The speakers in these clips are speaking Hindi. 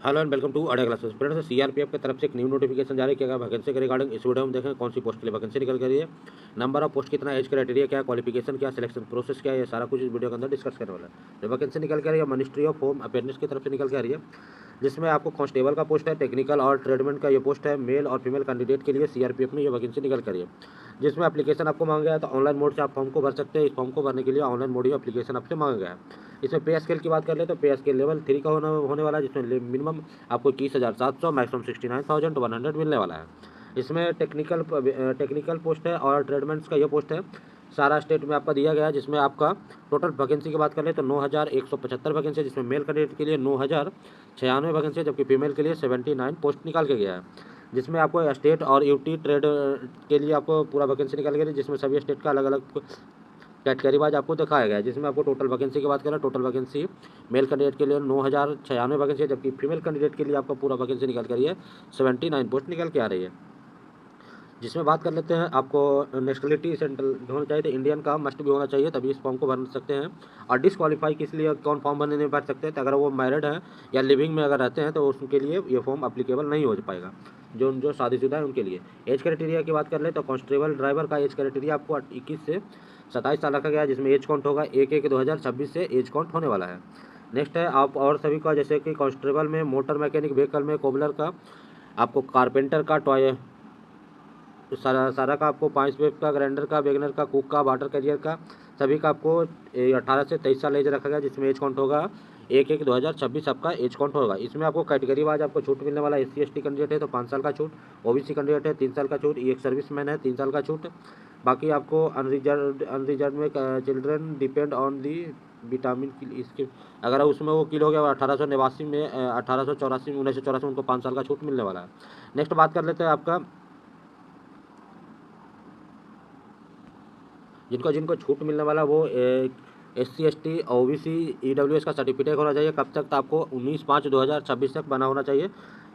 Hello and welcome to Adda classes. Friends, CRPF की तरफ से एक न्यू नोटिफिकेशन जारी किया गया वैकेंसी के रिगार्डिंग। इस वीडियो में देखें कौन सी पोस्ट के लिए वैकेंसी निकल कर रही है, नंबर ऑफ पोस्ट कितना, एज क्राइटेरिया क्या, क्वालिफिकेशन क्या, सिलेक्शन प्रोसेस क्या है, ये सारा कुछ इस वीडियो के अंदर डिस्कस करने वाला है। जो वैकेंसी निकल कर रही है मिनिस्ट्री ऑफ होम अफेयर्स की तरफ से निकल के आ रही है, जिसमें आपको कांस्टेबल का पोस्ट है, टेक्निकल और ट्रेडमैन का ये पोस्ट है। मेल और फीमेल कैंडिडेट के लिए सीआरपीएफ में ये वैकेंसी निकल कर रही है, जिसमें एप्लीकेशन आपको मांगा गया है। तो ऑनलाइन मोड से आप फॉर्म को भर सकते हैं। इस फॉर्म को भरने के लिए ऑनलाइन मोड ही एप्लीकेशन आपसे मांगा गया है। इसमें पे स्केल की बात कर ले तो पे स्केल लेवल 3 का होने वाला है, जिसमें मिनिमम आपको 30,700, मैक्सिमम 69,100 मिलने वाला है। इसमें टेक्निकल पोस्ट है और ट्रेडमेंट्स का ये पोस्ट है। सारा स्टेट में आपका दिया गया है, जिसमें आपका टोटल वैकेंसी की बात करें तो 9,175 वैकेंसी है, जिसमें मेल कैंडिडेट के लिए 9,096 वैकेंसी है, जबकि फीमेल के लिए 79 पोस्ट निकाल के गया है। जिसमें आपको स्टेट और यूटी ट्रेड के लिए आपको पूरा वैकेंसी निकाल के, जिसमें सभी स्टेट का अलग अलग कैटेगरी वाइज आपको दिखाया गया है। जिसमें आपको टोटल वैकेंसी की बात करें, टोटल वैकेंसी मेल कैंडिडेट के लिए 9,096 वैकेंसी है, जबकि फीमेल कैंडिडेट के लिए आपका पूरा वैकेंसी निकल कर रही है 79 पोस्ट निकल के आ रही है। जिसमें बात कर लेते हैं, आपको नेशनलिटी सेंट्रल होना चाहिए, तो इंडियन का मस्ट भी होना चाहिए, तभी इस फॉर्म को भर सकते हैं। और डिसक्वालीफाई किस लिए कौन फॉर्म भरने नहीं भर सकते हैं, तो अगर वो मैरिड हैं या लिविंग में अगर रहते हैं तो उसके लिए ये फॉर्म अप्लीकेबल नहीं हो पाएगा। जो शादीशुदा है उनके लिए। एज क्राइटेरिया की बात कर ले तो कांस्टेबल ड्राइवर का एज क्राइटेरिया आपको 21 से 27 साल रखा गया है, जिसमें एज काउंट होगा 1/1/2026 से एज काउंट होने वाला है। नेक्स्ट है आप और सभी का, जैसे कि कांस्टेबल में, मोटर मैकेनिक व्हीकल में, कोबलर का, आपको कारपेंटर का, टॉय सारा का आपको 5 वेब का, ग्राइंडर का, वैगनर का, कुक का, वाटर कैरियर का, सभी का आपको 18 से 23 साल एज रखा गया, जिसमें एज काउंट होगा 1/1/2026 आपका एज काउंट होगा। इसमें आपको कैटेगरी वाइज आपको छूट मिलने वाला है। SC ST कैंडिडेट है तो 5 साल का छूट, OBC कैंडिडेट है 3 साल का छूट, एक सर्विसमैन है 3 साल का छूट। बाकी आपको अनरिजर्व में children depend on the vitamin की इसके, अगर उसमें वो किल हो गया 1889 में, 1884 में, 1984 में, उनको 5 साल का छूट मिलने वाला है। नेक्स्ट बात कर लेते हैं आपका, जिनको जिनको छूट मिलने वाला वो SC ST OBC EWS का सर्टिफिकेट होना चाहिए। कब तक? तो आपको 19/5/2026 तक बना होना चाहिए।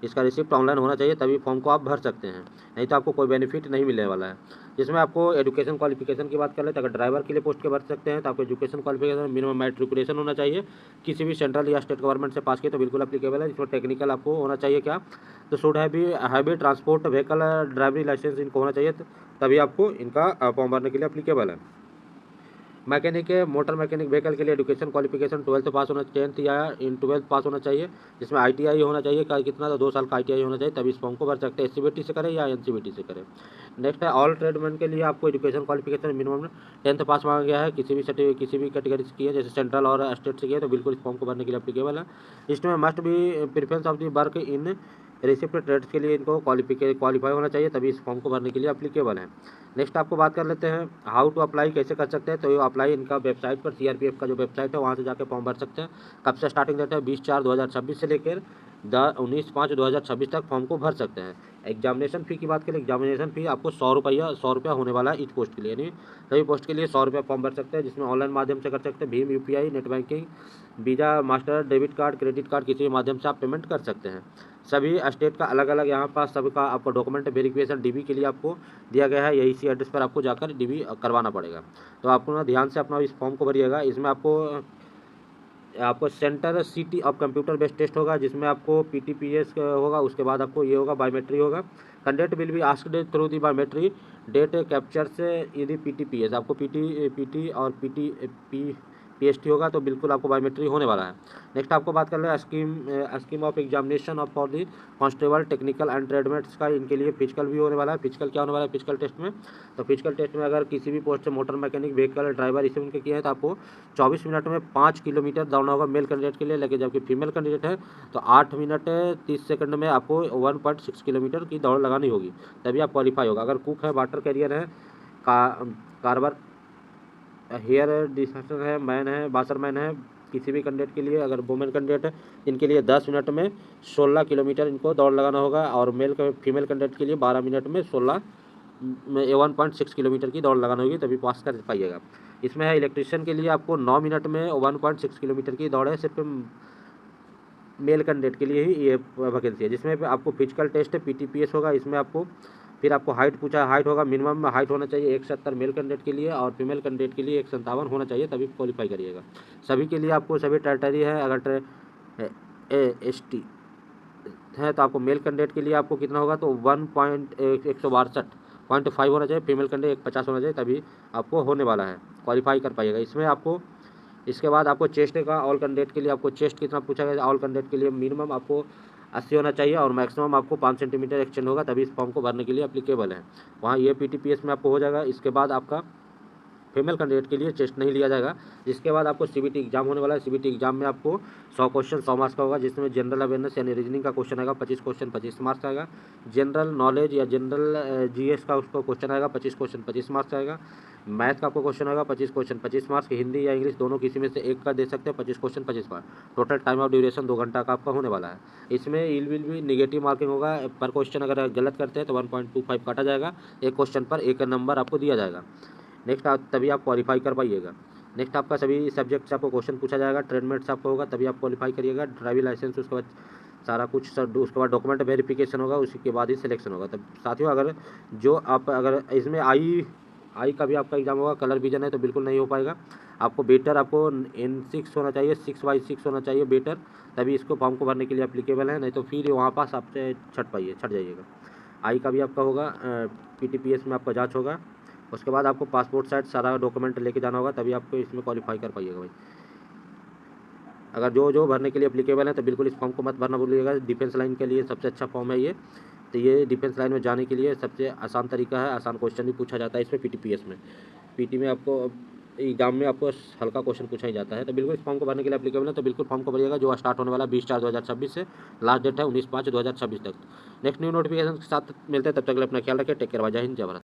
इसका रिसिप्ट ऑनलाइन होना चाहिए, तभी फॉर्म को आप भर सकते हैं, नहीं तो आपको कोई बेनिफिट नहीं मिलने वाला है। जिसमें आपको एजुकेशन क्वालिफिकेशन की बात कर ले तो अगर ड्राइवर के लिए पोस्ट के भर सकते हैं तो आपको एजुकेशन क्वालिफिकेशन मिनिमम मैट्रिकुलेशन होना चाहिए, किसी भी सेंट्रल या स्टेट गवर्नमेंट से पास किए तो बिल्कुल अप्लीकेबल है। जिसमें टेक्निकल आपको होना चाहिए क्या, तो should heavy transport vehicle driving licence इनको होना चाहिए, तभी आपको इनका फॉर्म भरने के लिए अप्लीकेबल है। मैकेनिक है, मोटर मैकेनिक व्हीकल के लिए एजुकेशन क्वालिफिकेशन 12th पास होना, 10th या इन 12th पास होना चाहिए। जिसमें ITI होना चाहिए, कितना, तो 2 साल का ITI होना चाहिए, तभी इस फॉर्म को भर सकते हैं। SCBT से करें या NCBT से करें। नेक्स्ट है ऑल ट्रेडमैन के लिए आपको एजुकेशन क्वालिफिकेशन मिनिमम 10th पास मांगा गया है, किसी भी कैटेगरी से की है, जैसे सेंट्रल और स्टेट से की है, तो बिल्कुल इस फॉर्म को भरने के लिए अप्लीकेबल है। इसमें मस्ट भी preference of the work in receipt trades के लिए इनको क्वालिफाई होना चाहिए, तभी इस फॉर्म को भरने के लिए अप्लीकेबल है। नेक्स्ट आपको बात कर लेते हैं हाउ टू अप्लाई, कैसे कर सकते हैं। तो ये अप्लाई इनका वेबसाइट पर, CRPF का जो वेबसाइट है वहाँ से जाकर फॉर्म भर सकते हैं। कब से स्टार्टिंग डेट है? 20/4/2026 से लेकर 19/5/2026 तक फॉर्म को भर सकते हैं। एग्जामिनेशन फ़ी की बात करें, एग्जामिनेशन फ़ी आपको 100 रुपया होने वाला है इस पोस्ट के लिए, यानी सभी पोस्ट के लिए 100 रुपया फॉर्म भर सकते हैं। जिसमें ऑनलाइन माध्यम से कर सकते हैं, Bhim UPI, net banking, visa, master, debit card, credit card, किसी भी माध्यम से आप पेमेंट कर सकते हैं। सभी स्टेट का अलग अलग यहाँ पास सबका आपको डॉक्यूमेंट वेरिफिकेशन DB के लिए आपको दिया गया है, यही इसी एड्रेस पर आपको जाकर DB करवाना पड़ेगा। तो आपको ना ध्यान से अपना इस फॉर्म को भरिएगा। इसमें आपको centre CT of computer based test होगा, जिसमें आपको PTPS होगा, उसके बाद आपको ये होगा बायोमेट्री होगा। Candidate will be asked through the biometry date capture से, यदि PTPS आपको PT और PST होगा तो बिल्कुल आपको बायोमेट्री होने वाला है। नेक्स्ट आपको बात कर ले scheme of examination of for the constable technical and tradesmen का, इनके लिए फिजिकल भी होने वाला है। फिजिकल क्या होने वाला है फिजिकल टेस्ट में, तो फिजिकल टेस्ट में अगर किसी भी पोस्ट से मोटर मैकेनिक व्हीकल ड्राइवर इसे उनके किए हैं तो आपको 24 मिनट में 5 किलोमीटर दौड़ना होगा मेल कैंडिडेट के लिए, लेकिन जबकि फीमेल कैंडिडेट है तो 8 मिनट 30 सेकंड में आपको 1.6 किलोमीटर की दौड़ लगानी होगी, तभी आप क्वालिफाई होगा। अगर कुक है, वाटर कैरियर है, कार्बर हेयर डिस्पेंसर है, मैन है, बासरमैन है, किसी भी कैंडिडेट के लिए, अगर वुमेन कैंडिडेट है इनके लिए 10 मिनट में 16 किलोमीटर इनको दौड़ लगाना होगा, और फीमेल कैंडिडेट के लिए 12 मिनट में 1.6 किलोमीटर की दौड़ लगानी होगी, तभी पास कर पाइएगा। इसमें है इलेक्ट्रिशियन के लिए आपको 9 मिनट में 1.6 किलोमीटर की दौड़ है, सिर्फ मेल कैंडिडेट के लिए ही ये वैकेंसी है। जिसमें आपको फिजिकल टेस्ट है, PTPS होगा। इसमें आपको फिर आपको हाइट पूछा, हाइट होगा मिनिमम हाइट होना चाहिए 170 मेल कैंडिडेट के लिए, और फीमेल कैंडिडेट के लिए 157 होना चाहिए, तभी क्वालिफाई करिएगा। सभी के लिए आपको सभी क्राइटेरिया है। अगर ST है तो आपको मेल कैंडिडेट के लिए आपको कितना होगा, तो 1.162.5 होना चाहिए, फीमेल कैंडिडेट 150 होना चाहिए, तभी आपको होने वाला है, क्वालिफाई कर पाइएगा इसमें आपको। इसके बाद आपको चेस्ट का ऑल कैंडिडेट के लिए आपको चेस्ट कितना पूछा गया, ऑल कैंडिडेट के लिए मिनिमम आपको 80 होना चाहिए और मैक्सिमम आपको 5 सेंटीमीटर एक्सटेंड होगा, तभी इस फॉर्म को भरने के लिए एप्लीकेबल है। वहाँ ये PTPS में आपको हो जाएगा। इसके बाद आपका फीमेल कैंडिडेट के लिए चेस्ट नहीं लिया जाएगा। जिसके बाद आपको CBT एग्जाम होने वाला है। CBT एग्जाम में आपको 100 क्वेश्चन 100 मार्क्स का होगा, जिसमें जनरल अवेयरनेस यानी रीजनिंग का क्वेश्चन आएगा 25 क्वेश्चन 25 मार्क्स आएगा। जनरल नॉलेज या जनरल GS का उसको क्वेश्चन आएगा 25 क्वेश्चन 25 मार्क्स आएगा। मैथ का आपको क्वेश्चन आएगा 25 क्वेश्चन 25 मार्क्स। हिंदी या इंग्लिश दोनों किसी में से एक का दे सकते हैं 25 question 25 marks. Total time of duration 2 घंटा का आपका होने वाला है। इसमें इल विल भी निगेटिव मार्किंग होगा, पर क्वेश्चन अगर गलत करते हैं तो 1.25 काटा जाएगा, एक क्वेश्चन पर एक नंबर आपको दिया जाएगा। नेक्स्ट तभी आप क्वालिफाई कर पाइएगा। नेक्स्ट आपका सभी सब्जेक्ट से आपको क्वेश्चन पूछा जाएगा, ट्रेडमेट्स आपका होगा तभी आप क्वालिफाई करिएगा। ड्राइविंग लाइसेंस, उसके बाद सारा कुछ सब, उसके बाद डॉक्यूमेंट वेरिफिकेशन होगा, उसी के बाद ही सिलेक्शन होगा। तब साथियों अगर इसमें आई का भी आपका एग्जाम होगा, कलर विजन है तो बिल्कुल नहीं हो पाएगा। आपको बेटर आपको N6 होना चाहिए, 6/6 होना चाहिए बेटर, तभी इसको फॉर्म को भरने के लिए एप्लीकेबल है, नहीं तो फिर वहाँ पास आपसे छट जाइएगा। आई का भी आपका होगा, PTPS में आपका जांच होगा। उसके बाद आपको पासपोर्ट साइज सारा डॉक्यूमेंट लेके जाना होगा, तभी आपको इसमें क्वालिफाई कर पाइएगा भाई। अगर जो भरने के लिए एप्लीकेबल है तो बिल्कुल इस फॉर्म को मत भरना भूलिएगा। डिफेंस लाइन के लिए सबसे अच्छा फॉर्म है ये, तो ये डिफेंस लाइन में जाने के लिए सबसे आसान तरीका है। आसान क्वेश्चन भी पूछा जाता है इसमें PTPS में। PT में आपको एग्जाम में आपको हल्का क्वेश्चन पूछा ही जाता है, तो बिल्कुल इस फॉर्म को भरने के लिए एप्लीकेबल है, तो बिल्कुल फॉर्म को भरिएगा, जो स्टार्ट होने वाला है 20/4/2026 से। लास्ट डेट है 19/5/2026 तक। नेक्स्ट न्यू नोटिफिकेशन के साथ मिलते हैं, तब तक के लिए अपना ख्याल रखें। टेक केयर, जय हिंद जय भारत।